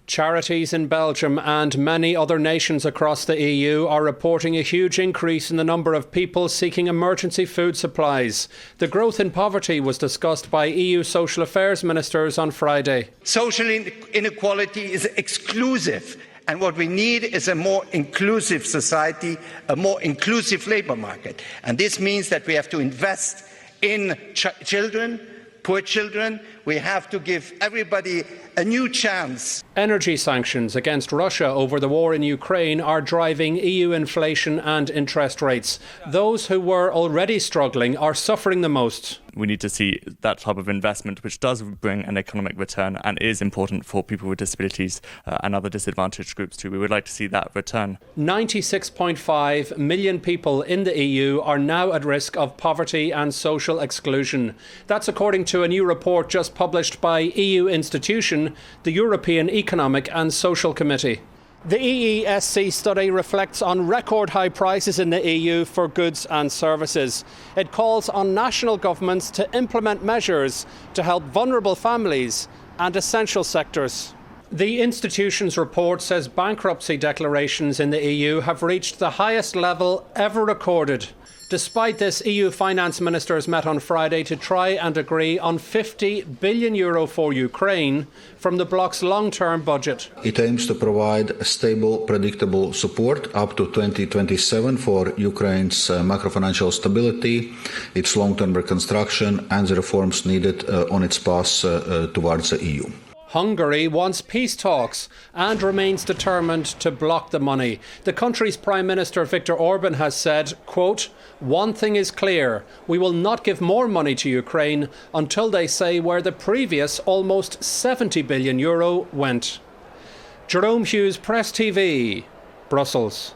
Charities in Belgium and many other nations across the EU are reporting a huge increase in the number of people seeking emergency food supplies. The growth in poverty was discussed by EU social affairs ministers on Friday. Social inequality is exclusive, and what we need is a more inclusive society, a more inclusive labour market. And this means that we have to invest in children, poor children. We have to give everybody a new chance. Energy sanctions against Russia over the war in Ukraine are driving EU inflation and interest rates. Those who were already struggling are suffering the most. We need to see that type of investment which does bring an economic return and is important for people with disabilities and other disadvantaged groups too. We would like to see that return. 96.5 million people in the EU are now at risk of poverty and social exclusion. That's according to a new report just published by EU institution, the European Economic and Social Committee. The EESC study reflects on record high prices in the EU for goods and services. It calls on national governments to implement measures to help vulnerable families and essential sectors. The institution's report says bankruptcy declarations in the EU have reached the highest level ever recorded. Despite this, EU finance ministers met on Friday to try and agree on €50 billion for Ukraine from the bloc's long-term budget. It aims to provide stable, predictable support up to 2027 for Ukraine's macrofinancial stability, its long-term reconstruction and the reforms needed on its path towards the EU. Hungary wants peace talks and remains determined to block the money. The country's Prime Minister Viktor Orban has said, quote, "One thing is clear, we will not give more money to Ukraine until they say where the previous almost €70 billion went." Jerome Hughes, Press TV, Brussels.